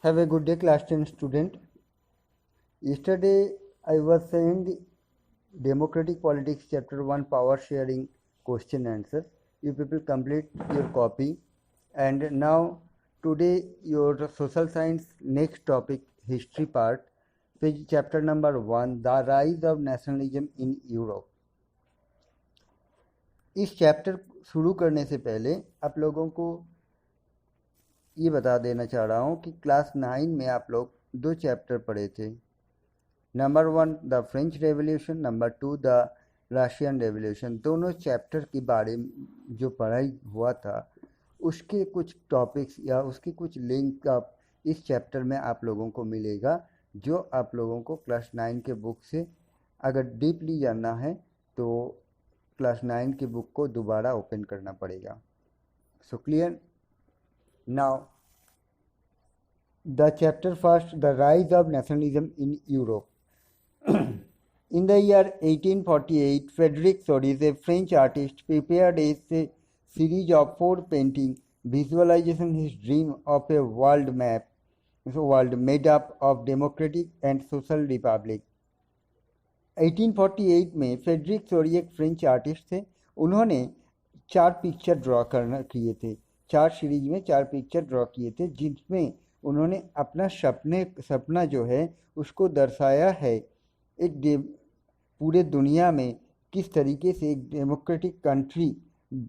Have a good day, class 10 student. Yesterday I was saying the Democratic Politics Chapter 1 Power Sharing question answer. You people complete your copy, and now today your social science next topic history part, page chapter number 1 The Rise of Nationalism in Europe. इस chapter शुरू करने से पहले आप लोगों को ये बता देना चाह रहा हूँ कि क्लास 9 में आप लोग दो चैप्टर पढ़े थे। Number 1 the French revolution, number 2 the Russian revolution. दोनों चैप्टर के बारे में जो पढ़ाई हुआ था उसके कुछ टॉपिक्स या उसके कुछ लिंक आप इस चैप्टर में आप लोगों को मिलेगा, जो आप लोगों को क्लास 9 के बुक से अगर डीपली जानना है तो क्लास 9 की बुक को दोबारा ओपन करना पड़ेगा। So clear? Now the chapter first the rise of nationalism in Europe. In the year 1848, Frederic Solis, a French artist, prepared a series of 4 paintings visualizing his dream of a world made up of democratic and social republic. 1848 में Frederick sorry एक French artist थे। उन्होंने 4 picture draw किए थे, 4 series में 4 picture draw किए थे, जिसमें उन्होंने अपना सपना जो है उसको दर्शाया है एक पूरे दुनिया में किस तरीके से एक डेमोक्रेटिक कंट्री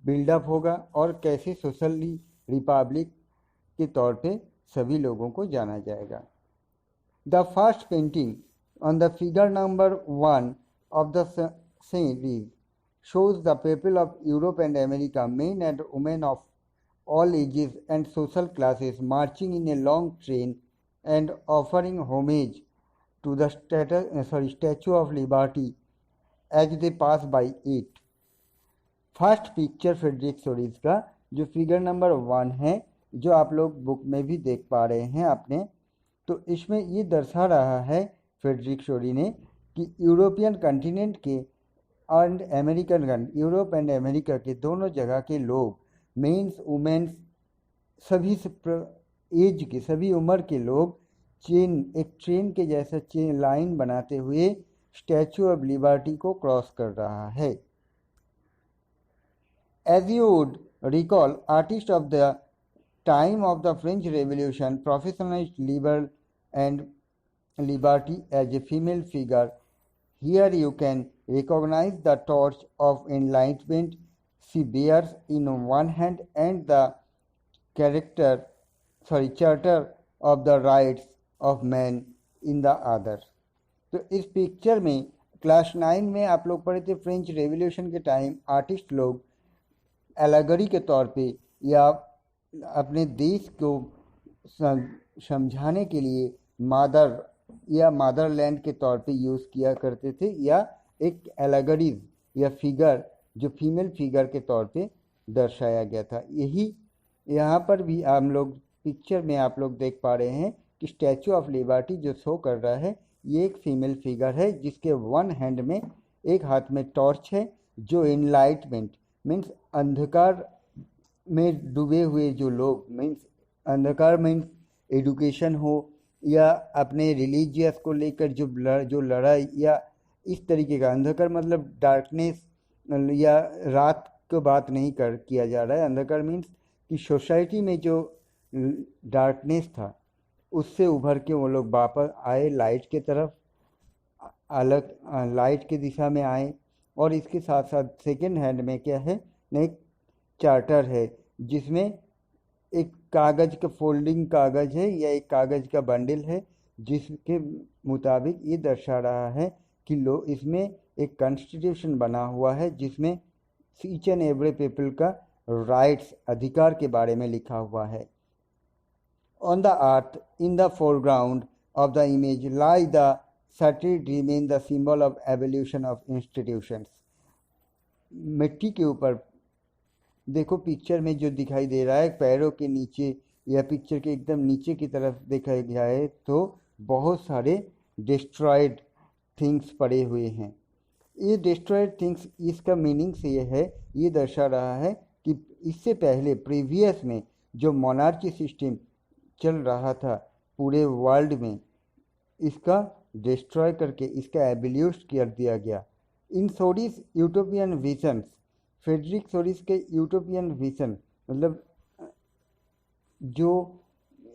बिल्डअप होगा और कैसे सोशली रिपब्लिक के तौर पे सभी लोगों को जाना जाएगा। The first painting on the figure number 1 of the series shows the people of Europe and America, men and women of all ages and social classes, marching in a long train and offering homage to the Statue of Liberty as they pass by it. First picture Frederic Sorrieu's का जो figure number 1 है, जो आप लोग book में भी देख पा रहे हैं आपने, तो इसमें ये दर्शा रहा है फ्रेडरिक सोरी ने कि यूरोपियन कंटिनेंट के and American, Europe and America के दोनों जगह के लोग, मेंस वुमेन्स, सभी एज के, सभी उम्र के लोग एक ट्रेन के जैसा चेन लाइन बनाते हुए स्टैचू ऑफ लिबर्टी को क्रॉस कर रहा है। As you would recall, artist of the time of the French revolution professionalised liberty as a female figure. Here you can recognise the torch of enlightenment she bears in one hand and the charter of the rights of man in the other. तो इस picture में class 9 में आप लोग पढ़े थे, French revolution के time artist लोग एलेगरी के तौर पे या अपने देश को समझाने के लिए मादर या मदरलैंड के तौर पे यूज़ किया करते थे, या एक एलेगरीज या फिगर जो फीमेल फिगर के तौर पे दर्शाया गया था। यही यहाँ पर भी हम लोग पिक्चर में आप लोग देख पा रहे हैं कि स्टैचू ऑफ लिबर्टी जो शो कर रहा है ये एक फीमेल फिगर है, जिसके वन हैंड में एक हाथ में टॉर्च है, जो एनलाइटमेंट मीन्स अंधकार में डूबे हुए जो लोग, मीन्स अंधकार मीन्स एजुकेशन हो या अपने रिलीजियस को लेकर जो लड़ाई या इस तरीके का, अंधकार मतलब डार्कनेस या रात को बात नहीं किया जा रहा है। अंधकार मीन्स कि सोसाइटी में जो डार्कनेस था उससे उभर के वो लोग वापस आए लाइट के तरफ, अलग लाइट की दिशा में आए। और इसके साथ साथ सेकेंड हैंड में क्या है, एक चार्टर है जिसमें एक कागज़ का फोल्डिंग कागज़ है या एक कागज़ का बंडल है, जिसके मुताबिक ये दर्शा रहा है कि लोग इसमें एक कॉन्स्टिट्यूशन बना हुआ है जिसमें ईच एंड एवरी पीपल का राइट्स, अधिकार के बारे में लिखा हुआ है। On the earth, in the foreground of the image, lie the sacred remain, the symbol of evolution of institutions. मिट्टी के ऊपर देखो पिक्चर में जो दिखाई दे रहा है, पैरों के नीचे या पिक्चर के एकदम नीचे की तरफ देखा गया है तो बहुत सारे डिस्ट्रॉयड थिंग्स पड़े हुए हैं। ये डिस्ट्रॉयड थिंग्स, इसका मीनिंग से ये है, ये दर्शा रहा है कि इससे पहले प्रीवियस में जो मोनार्ची सिस्टम चल रहा था पूरे वर्ल्ड में इसका डिस्ट्रॉय करके इसका एब्यूल्यूट कर दिया गया। इन सोरीज यूटोपियन विजन्स, फ्रेडरिक सोरीज के यूटोपियन विजन मतलब जो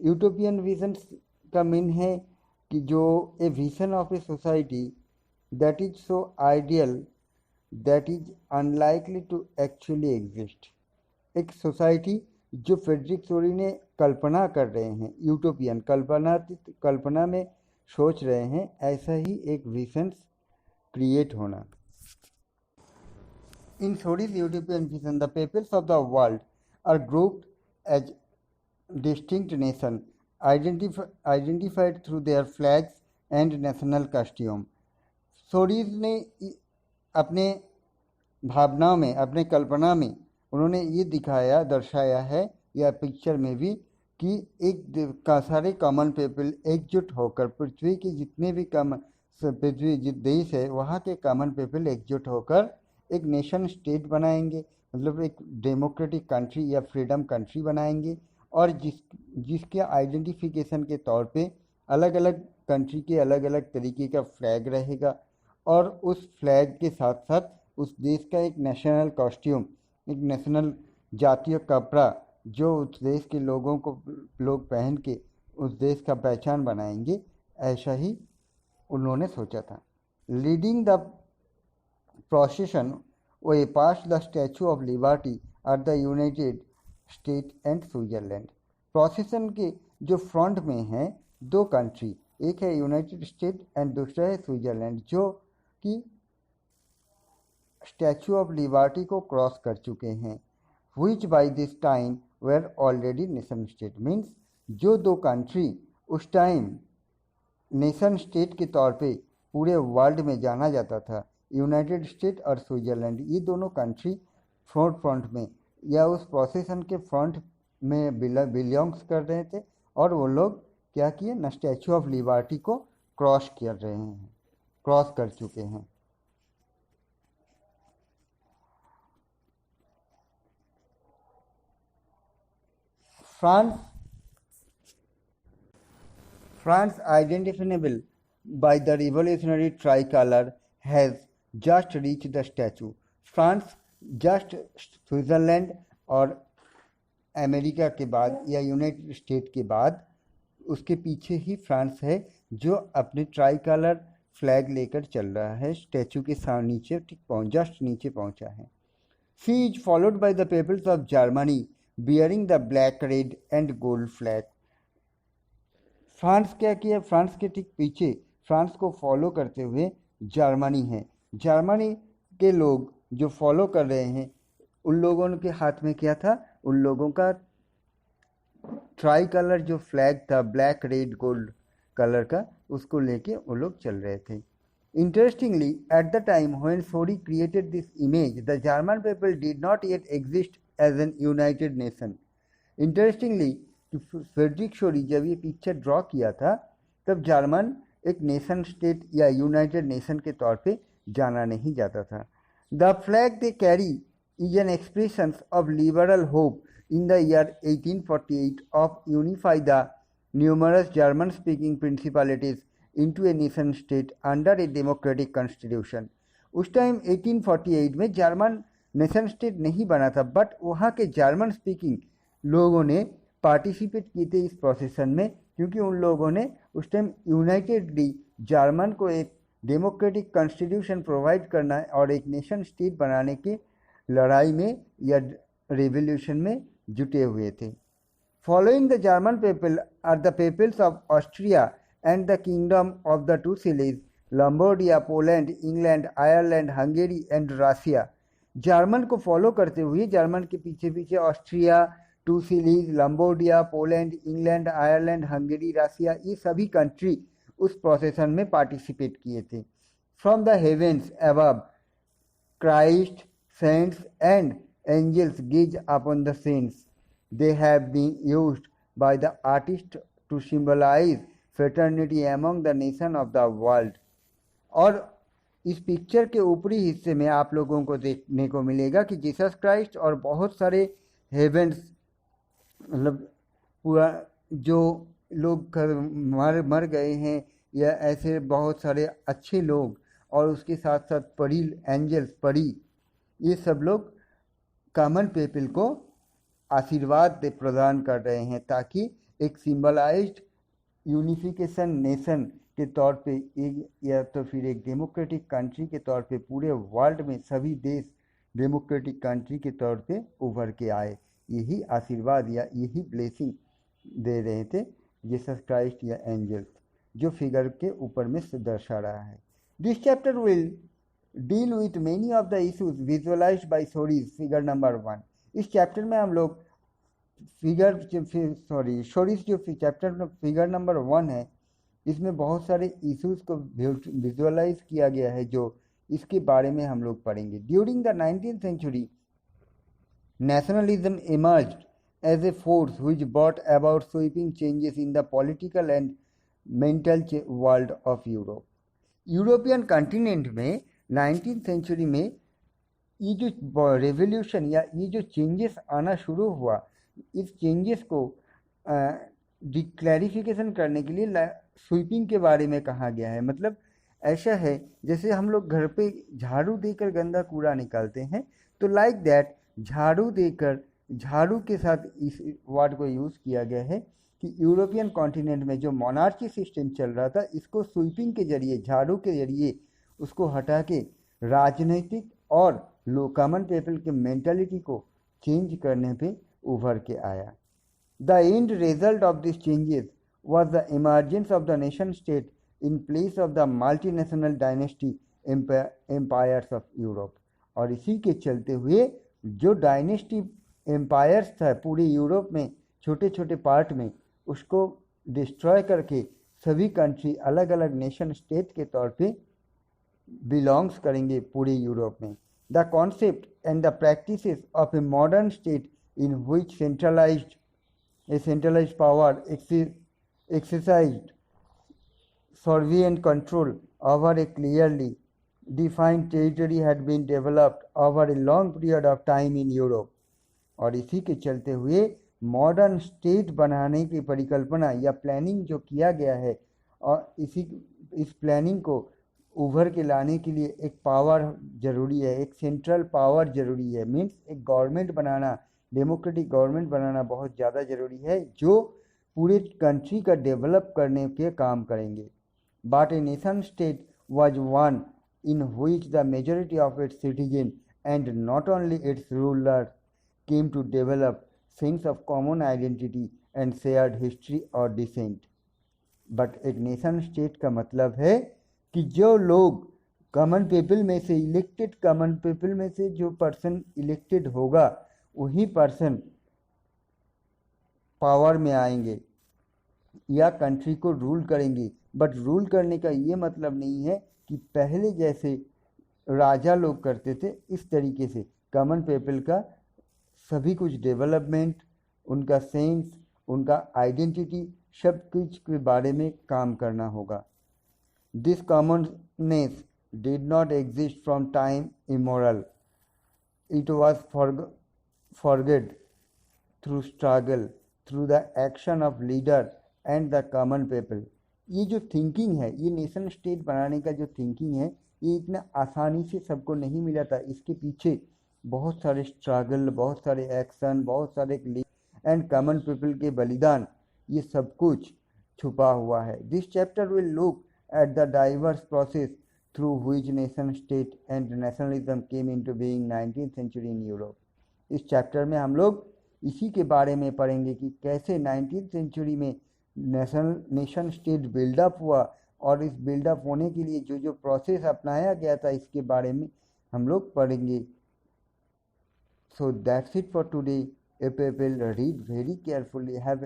यूटोपियन विजन्स का मीन है कि जो a vision of a society that is so ideal that is unlikely to actually exist. एक सोसाइटी जो फ्रेडरिक सोरी ने कल्पना कर रहे हैं, यूटोपियन कल्पना में सोच रहे हैं, ऐसा ही एक विजन क्रिएट होना। In Sorrieu's utopian vision the peoples of the world are grouped as distinct nation identified through their flags and national costume. Sorrieu's ने अपने भावनाओं में, अपने कल्पना में उन्होंने ये दिखाया, दर्शाया है या पिक्चर में भी कि एक सारे कॉमन पीपल एकजुट होकर पृथ्वी के जितने भी पृथ्वी देश है वहाँ के कॉमन पीपल एकजुट होकर एक नेशन स्टेट बनाएंगे, मतलब एक डेमोक्रेटिक कंट्री या फ्रीडम कंट्री बनाएंगे, और जिसके आइडेंटिफिकेशन के तौर पे अलग अलग कंट्री के अलग अलग तरीके का फ्लैग रहेगा, और उस फ्लैग के साथ साथ उस देश का एक नेशनल कॉस्ट्यूम, एक नेशनल जातीय कपड़ा जो उस देश के लोगों को लोग पहन के उस देश का पहचान बनाएंगे, ऐसा ही उन्होंने सोचा था। Leading the procession way past the statue of liberty at the United States and Switzerland. Procession के जो फ्रंट में हैं दो कंट्री, एक है यूनाइटेड स्टेट एंड दूसरा है स्विट्जरलैंड, जो कि स्टैचू ऑफ लिबर्टी को क्रॉस कर चुके हैं, which by this time were already nation state। Means जो दो कंट्री उस टाइम नेशन स्टेट के तौर पे पूरे वर्ल्ड में जाना जाता था, यूनाइटेड स्टेट और स्विट्जरलैंड, ये दोनों कंट्री फ्रंट में या उस प्रोसेसन के फ्रंट में बिलोंग्स कर रहे थे, और वो लोग क्या किए न, स्टैचू ऑफ लिबर्टी को क्रॉस कर रहे हैं, क्रॉस कर चुके हैं। France, identifiable by the revolutionary tricolor, has just reached the statue। France just Switzerland और अमेरिका के बाद या यूनाइटेड स्टेट के बाद उसके पीछे ही फ्रांस है, जो अपने ट्राइकलर फ्लैग लेकर चल रहा है, स्टैचू के नीचे जस्ट नीचे पहुंचा है। She is followed by the peoples of Germany bearing the black, red and gold flag. France क्या किया, फ्रांस के ठीक पीछे फ्रांस को फॉलो करते हुए जर्मनी है। जर्मनी के लोग जो फॉलो कर रहे हैं, उन लोगों के हाथ में क्या था, उन लोगों का ट्राई कलर जो फ्लैग था, ब्लैक रेड गोल्ड कलर का, उसको लेके वो लोग चल रहे थे। Interestingly, at the time when Sori created this image, the German people did not yet exist as an united nation। Interestingly, Frederic Sorrieu जब ये पिक्चर ड्रॉ किया था तब जर्मन एक नेशन स्टेट या यूनाइटेड नेशन के तौर पे जाना नहीं जाता था। The flag they carry is an expression of liberal hope in the year 1848 of unify the numerous German speaking principalities into a nation state under a democratic constitution। उस time 1848 में German nation state नहीं बना था, but वहाँ के German speaking लोगों ने participate किए थे इस प्रोसेसन में, क्योंकि उन लोगों ने उस टाइम यूनाइटेडली जर्मन को एक डेमोक्रेटिक कॉन्स्टिट्यूशन प्रोवाइड करना और एक नेशन स्टेट बनाने की लड़ाई में या रेवोल्यूशन में जुटे हुए थे। Following the German people are the peoples of Austria and the kingdom of the two Sicilies, Lombardia, Poland, England, Ireland, Hungary and Russia। German को फॉलो करते हुए जर्मन के पीछे पीछे Austria, two Sicilies, Lombardy, Poland, England, Ireland, Hungary, Russia, ये सभी country उस procession में पार्टिसिपेट किए थे। From the heavens above Christ, saints and angels gaze upon the saints. They have been used by the artist to symbolise fraternity among the nation of the world. और इस picture के ऊपरी हिस्से में आप लोगों को देखने को मिलेगा कि जीसस क्राइस्ट और बहुत सारे हेवेंस, मतलब पूरा जो लोग मर गए हैं, या ऐसे बहुत सारे अच्छे लोग, और उसके साथ साथ परी एंजल्स, परी, ये सब लोग कॉमन पीपल को आशीर्वाद प्रदान कर रहे हैं, ताकि एक सिंबलाइज्ड यूनिफिकेशन नेशन के तौर पे या तो फिर एक डेमोक्रेटिक कंट्री के तौर पे पूरे वर्ल्ड में सभी देश डेमोक्रेटिक कंट्री के तौर पे उभर के आए। यही आशीर्वाद या यही ब्लेसिंग दे रहे थे जीसस क्राइस्ट या एंजल्स, जो फिगर के ऊपर में दर्शा रहा है। This chapter will deal with many of the issues visualised by Sorrieu's, figure number 1। इस चैप्टर में हम लोग सोरीज जो चैप्टर फिगर नंबर 1 है, इसमें बहुत सारे इश्यूज को विजुअलाइज किया गया है, जो इसके बारे में हम लोग पढ़ेंगे। During the 19th century, nationalism emerged as a force which brought about sweeping changes in the political and mental world of Europe. European continent में 19th सेंचुरी में ये जो रेवोल्यूशन या ये जो चेंजेस आना शुरू हुआ, इस चेंजेस को क्लैरिफिकेशन करने के लिए स्वीपिंग के बारे में कहा गया है। मतलब ऐसा है जैसे हम लोग घर पे झाड़ू देकर गंदा कूड़ा निकालते हैं, तो लाइक दैट झाड़ू देकर, झाड़ू के साथ इस वर्ड को यूज़ किया गया है कि यूरोपियन कॉन्टिनेंट में जो मोनार्ची सिस्टम चल रहा था, इसको स्वीपिंग के जरिए, झाड़ू के जरिए उसको हटा के राजनीतिक और कॉमन पीपल के मेंटालिटी को चेंज करने पे उभर के आया। The end result of this changes was the emergence of the nation state in place of the multinational dynasty empires of Europe। और इसी के चलते हुए जो डायनेस्टी एम्पायर्स था पूरे यूरोप में, छोटे छोटे पार्ट में, उसको डिस्ट्रॉय करके सभी कंट्री अलग अलग नेशन स्टेट के तौर पे बिलोंग्स करेंगे पूरे यूरोप में। The concept and the practices of a modern state in which centralised power exercised sovereign control over a clearly defined territory had been developed over a long period of time in Europe। और इसी के चलते हुए modern state बनाने की परिकल्पना या planning जो किया गया है, और इस प्लानिंग को उभर के लाने के लिए एक पावर जरूरी है, एक सेंट्रल पावर जरूरी है। मीन्स एक गवर्नमेंट बनाना, डेमोक्रेटिक गवर्नमेंट बनाना बहुत ज़्यादा ज़रूरी है, जो पूरे कंट्री का डेवलप करने के काम करेंगे। But a nation state was one in which the majority of its citizen and not only its ruler came to develop sense of common identity and shared history or descent. But एक nation state का मतलब है कि जो लोग common people में से elected, common people में से जो पर्सन इलेक्टेड होगा, वही पर्सन पावर में आएंगे या कंट्री को रूल करेंगे। बट रूल करने का ये मतलब नहीं है कि पहले जैसे राजा लोग करते थे, इस तरीके से कॉमन पीपल का सभी कुछ डेवलपमेंट, उनका सेंस, उनका आइडेंटिटी, सब कुछ के बारे में काम करना होगा। This commonness did not exist from time immoral, it was forget through struggle, through the action of leader and the common people. ये जो थिंकिंग है, ये नेशन स्टेट बनाने का जो थिंकिंग है, ये इतना आसानी से सबको नहीं मिला था। इसके पीछे बहुत सारे स्ट्रगल, बहुत सारे एक्शन, बहुत सारे एंड कॉमन पीपल के बलिदान, ये सब कुछ छुपा हुआ है। This chapter will look at the diverse process through which nation state and nationalism came into being 19th century in Europe. इस चैप्टर में हम लोग इसी के बारे में पढ़ेंगे कि कैसे 19th सेंचुरी में नेशन स्टेट बिल्डअप हुआ, और इस बिल्डअप होने के लिए जो जो प्रोसेस अपनाया गया था, इसके बारे में हम लोग पढ़ेंगे। So that's it for today. If people read very carefully, have